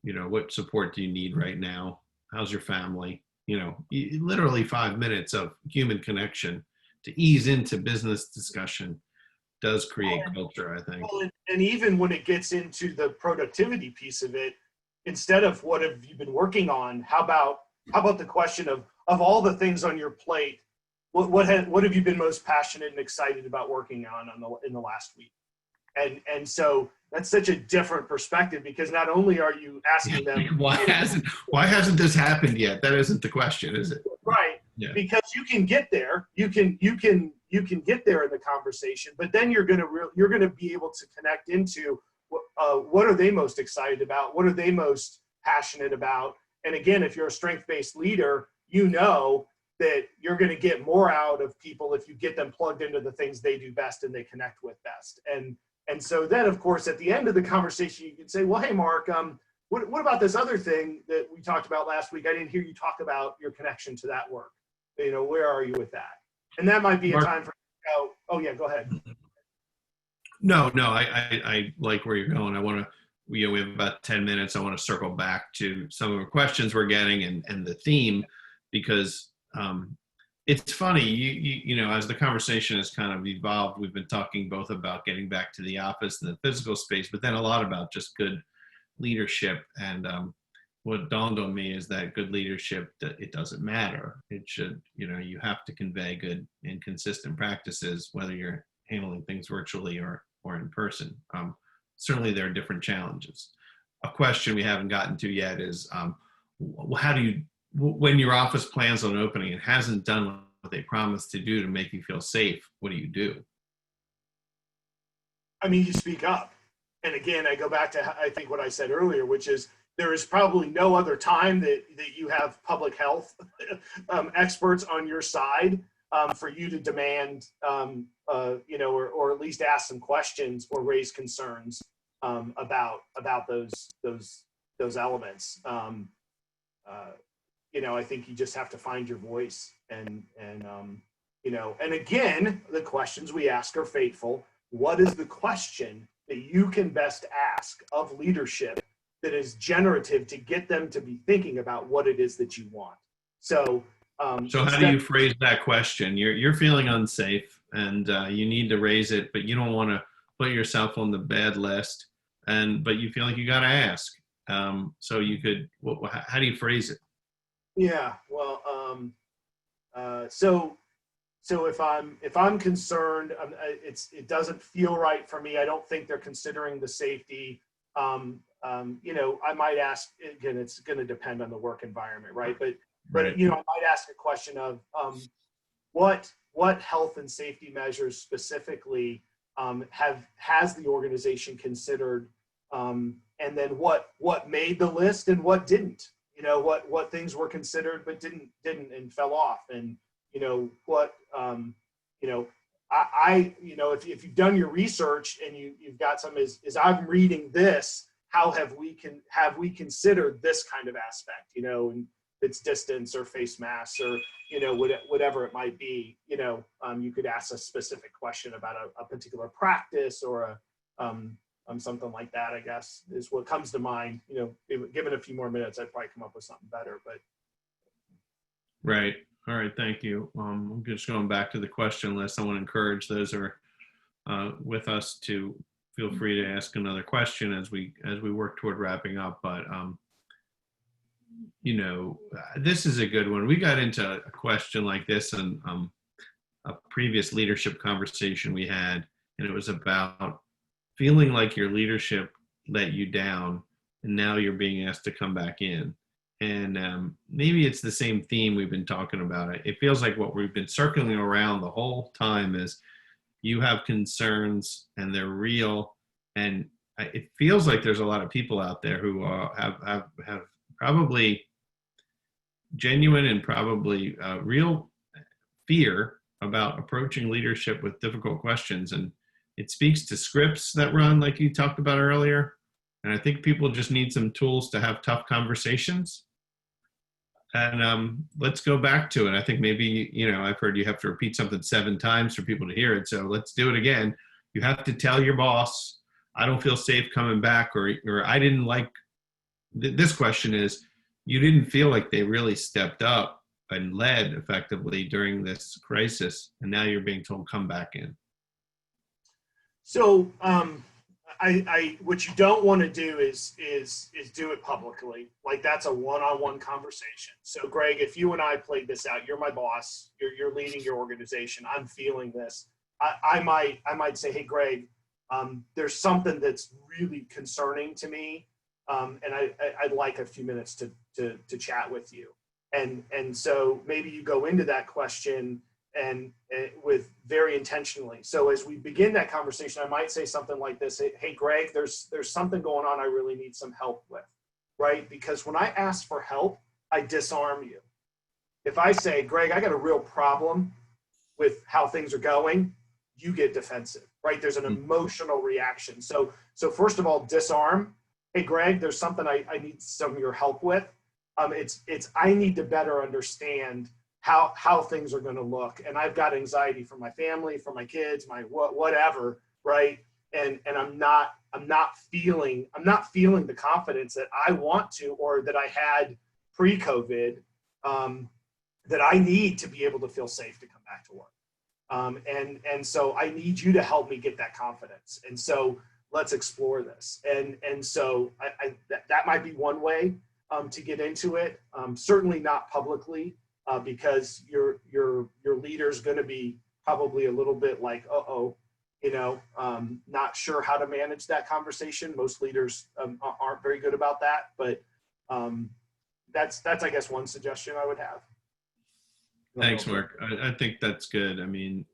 What support do you need right now? How's your family? Literally 5 minutes of human connection to ease into business discussion does create culture, I think. Well, and even when it gets into the productivity piece of it, instead of what have you been working on, how about the question of all the things on your plate, what have you been most passionate and excited about working on in the last week? And so that's such a different perspective, because not only are you asking them, why hasn't this happened yet? That isn't the question, is it? right? Yeah. Because you can get there, you can get there in the conversation, but then you're gonna be able to connect into what are they most excited about, what are they most passionate about, and again, if you're a strength-based leader, you know that you're going to get more out of people if you get them plugged into the things they do best and they connect with best. And so then, of course, at the end of the conversation, you can say, well, hey, Mark, what about this other thing that we talked about last week? I didn't hear you talk about your connection to that work. Where are you with that? And that might be Mark, a time for, oh yeah, go ahead. No, I like where you're going. I want to, we have about 10 minutes. I want to circle back to some of the questions we're getting and the theme, because it's funny, you know, as the conversation has kind of evolved, we've been talking both about getting back to the office and the physical space, but then a lot about just good leadership. And what dawned on me is that good leadership, that it doesn't matter. It should, you know, you have to convey good and consistent practices, whether you're handling things virtually or in person. Certainly there are different challenges. A question we haven't gotten to yet is, how do you, when your office plans on opening and hasn't done what they promised to do to make you feel safe, what do you do? I mean, you speak up. And again, I go back to, I think, what I said earlier, which is there is probably no other time that you have public health experts on your side for you to demand, you know, or at least ask some questions or raise concerns about those elements. You know, I think you just have to find your voice, and you know, and again, the questions we ask are fateful. What is the question that you can best ask of leadership that is generative to get them to be thinking about what it is that you want? So how do you phrase that question? You're feeling unsafe, and you need to raise it, but you don't want to put yourself on the bad list, but you feel like you got to ask. So you could, how do you phrase it? Yeah, well, so if I'm concerned, it doesn't feel right for me. I don't think they're considering the safety. You know, I might ask, again, it's going to depend on the work environment, right? But Right. you know, I might ask a question of what health and safety measures specifically has the organization considered, and then what made the list and what didn't. You know, what things were considered but didn't and fell off, and you know what you know, I you know, if you've done your research and you've got some, is I'm reading this, how have we considered this kind of aspect, you know, and it's distance or face masks or, you know, whatever it might be, you know, you could ask a specific question about a particular practice or something like that, I guess, is what comes to mind. You know, given a few more minutes, I'd probably come up with something better, but. Right. All right. Thank you. I'm just going back to the question list. I want to encourage those who are with us to feel free to ask another question as we work toward wrapping up. But, you know, this is a good one. We got into a question like this in a previous leadership conversation we had, and it was about feeling like your leadership let you down and now you're being asked to come back in. And maybe it's the same theme we've been talking about. It feels like what we've been circling around the whole time is you have concerns and they're real. And it feels like there's a lot of people out there who have probably genuine and probably real fear about approaching leadership with difficult questions. And it speaks to scripts that run, like you talked about earlier. And I think people just need some tools to have tough conversations. And let's go back to it. I think maybe, you know, I've heard you have to repeat something 7 times for people to hear it. So let's do it again. You have to tell your boss, I don't feel safe coming back, or I didn't like, this question is, you didn't feel like they really stepped up and led effectively during this crisis. And now you're being told, come back in. So what you don't want to do is do it publicly. Like that's a one-on-one conversation. So Greg, if you and I played this out, you're my boss, you're leading your organization. I'm feeling this. I might say, hey, Greg, there's something that's really concerning to me. And I'd like a few minutes to chat with you. And so maybe you go into that question and with very intentionally. So as we begin that conversation, I might say something like this: hey, Greg, there's something going on I really need some help with, right? Because when I ask for help, I disarm you. If I say, Greg, I got a real problem with how things are going, you get defensive, right? There's an emotional reaction. So first of all, disarm. Hey, Greg, there's something I need some of your help with. It's I need to better understand how things are going to look, and I've got anxiety for my family, for my kids, my whatever, right? And I'm not feeling the confidence that I want to, or that I had pre-COVID, that I need to be able to feel safe to come back to work. And so I need you to help me get that confidence. And so let's explore this. And so that might be one way to get into it. Certainly not publicly, because your leader's going to be probably a little bit like, not sure how to manage that conversation. Most leaders aren't very good about that, but that's I guess one suggestion I would have. Thanks, Mark. I think that's good. I mean,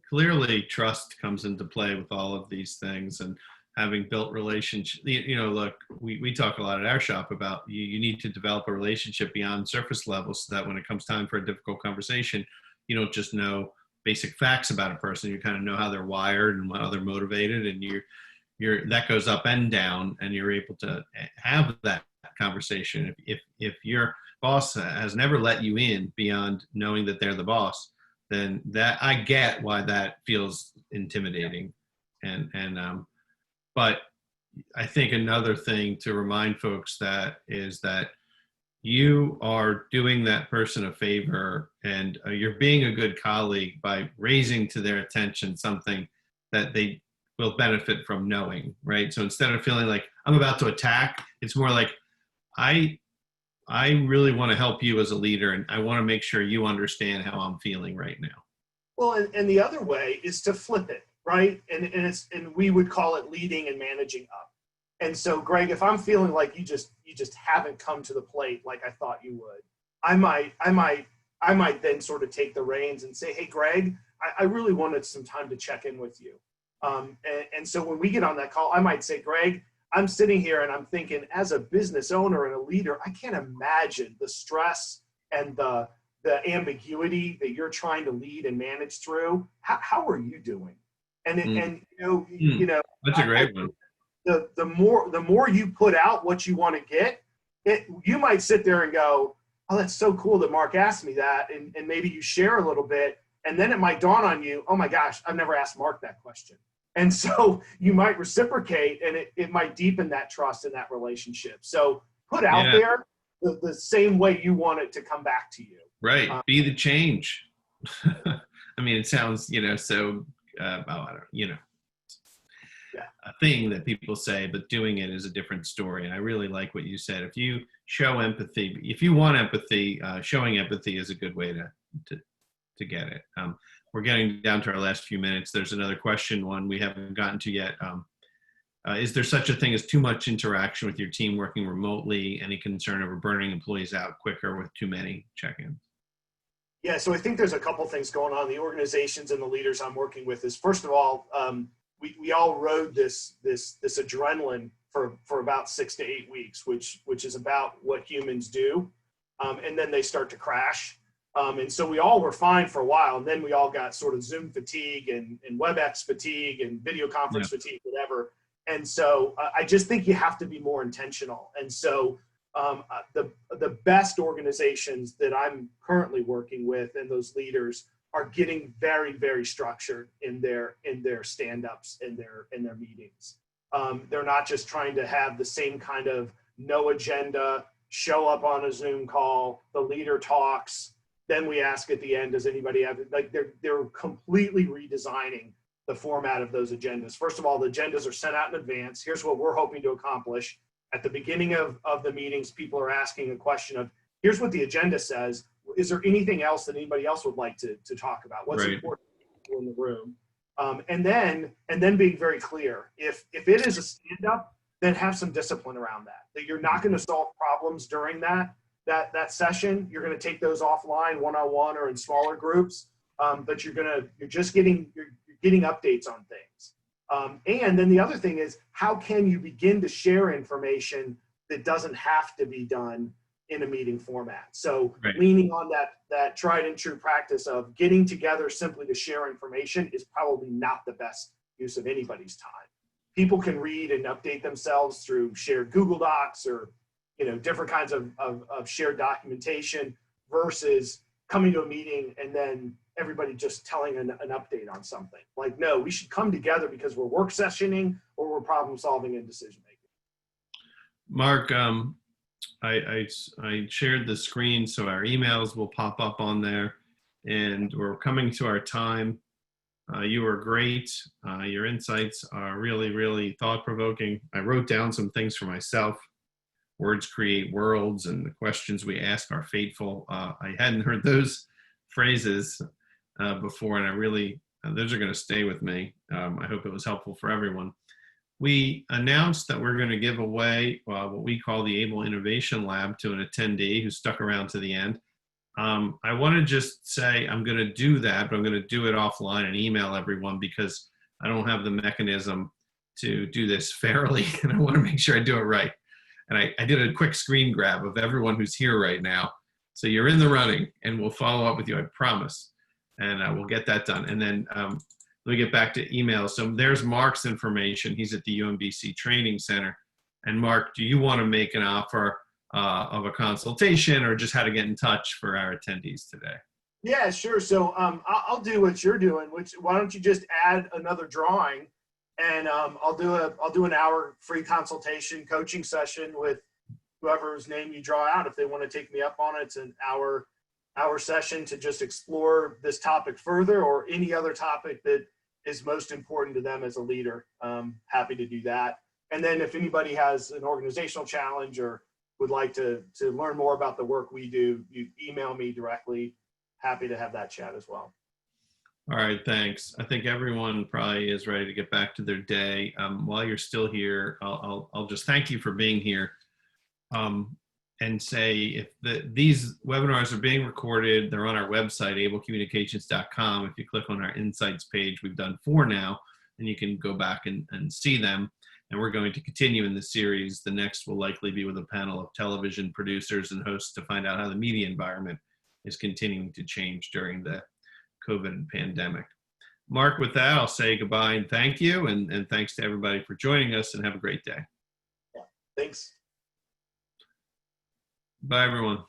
clearly trust comes into play with all of these things, and having built relationships, look, we talk a lot at our shop about you need to develop a relationship beyond surface level, so that when it comes time for a difficult conversation, you don't just know basic facts about a person. You kind of know how they're wired and how they're motivated, and you're that goes up and down, and you're able to have that conversation. If your boss has never let you in beyond knowing that they're the boss, then that I get why that feels intimidating. But I think another thing to remind folks that is that you are doing that person a favor, and you're being a good colleague by raising to their attention something that they will benefit from knowing, right? So instead of feeling like I'm about to attack, it's more like I really want to help you as a leader, and I want to make sure you understand how I'm feeling right now. Well, and the other way is to flip it, right? And we would call it leading and managing up. And so, Greg, if I'm feeling like you just haven't come to the plate like I thought you would, I might then sort of take the reins and say, hey, Greg, I really wanted some time to check in with you. And so when we get on that call, I might say, Greg, I'm sitting here and I'm thinking, as a business owner and a leader, I can't imagine the stress and the ambiguity that you're trying to lead and manage through. How are you doing? And That's a great one. The more you put out what you want to get, you might sit there and go, oh, that's so cool that Mark asked me that, and maybe you share a little bit, and then it might dawn on you, oh my gosh, I've never asked Mark that question. And so you might reciprocate, and it might deepen that trust in that relationship. So put out there the same way you want it to come back to you. Right. Be the change. I mean, it sounds, so, a thing that people say, but doing it is a different story. And I really like what you said. If you show empathy, if you want empathy, showing empathy is a good way to get it. We're getting down to our last few minutes. There's another one we haven't gotten to yet. Is there such a thing as too much interaction with your team working remotely? Any concern over burning employees out quicker with too many check-ins? Yeah, so I think there's a couple things going on. The organizations and the leaders I'm working with is, first of all, we all rode this adrenaline for about 6 to 8 weeks, which is about what humans do, and then they start to crash. And so we all were fine for a while, and then we all got sort of Zoom fatigue and WebEx fatigue and video conference fatigue, whatever. And so I just think you have to be more intentional. And so the best organizations that I'm currently working with and those leaders are getting very, very structured in their stand-ups, in their meetings. They're not just trying to have the same kind of no agenda, show up on a Zoom call, the leader talks, then we ask at the end, does anybody have, like they're completely redesigning the format of those agendas. First of all, the agendas are sent out in advance. Here's what we're hoping to accomplish. At the beginning of the meetings, people are asking a question of, here's what the agenda says. Is there anything else that anybody else would like to talk about? What's Right. important to people in the room? And then being very clear. If it is a stand-up, then have some discipline around that. That you're not going to solve problems during that session. You're going to take those offline, one-on-one or in smaller groups. But you're getting updates on things. And then the other thing is, how can you begin to share information that doesn't have to be done in a meeting format? So Right. leaning on that tried and true practice of getting together simply to share information is probably not the best use of anybody's time. People can read and update themselves through shared Google Docs or different kinds of shared documentation versus coming to a meeting and then everybody just telling an update on something. Like, no, we should come together because we're work sessioning or we're problem solving and decision making. Mark, I shared the screen so our emails will pop up on there, and we're coming to our time. You were great. Your insights are really, really thought-provoking. I wrote down some things for myself. Words create worlds, and the questions we ask are fateful. I hadn't heard those phrases before, and I really, those are going to stay with me. I hope it was helpful for everyone. We announced that we're going to give away what we call the Able Innovation Lab to an attendee who stuck around to the end. I want to just say I'm going to do that, but I'm going to do it offline and email everyone because I don't have the mechanism to do this fairly, and I want to make sure I do it right. And I did a quick screen grab of everyone who's here right now. So you're in the running, and we'll follow up with you, I promise. And we'll get that done. And then let me get back to email. So there's Mark's information. He's at the UMBC Training Center. And Mark, do you want to make an offer of a consultation or just how to get in touch for our attendees today? Yeah, sure. So I'll do what you're doing. Why don't you just add another drawing, and I'll do an hour free consultation coaching session with whoever's name you draw out. If they want to take me up on it, it's an hour session to just explore this topic further or any other topic that is most important to them as a leader. Happy to do that. And then if anybody has an organizational challenge or would like to learn more about the work we do, you email me directly. Happy to have that chat as well. All right, thanks. I think everyone probably is ready to get back to their day. While you're still here, I'll just thank you for being here and say if these webinars are being recorded, they're on our website, ablecommunications.com. If you click on our Insights page, we've done 4 now, and you can go back and see them. And we're going to continue in the series. The next will likely be with a panel of television producers and hosts to find out how the media environment is continuing to change during the COVID pandemic. Mark, with that, I'll say goodbye and thank you. And thanks to everybody for joining us, and have a great day. Yeah, thanks. Bye, everyone.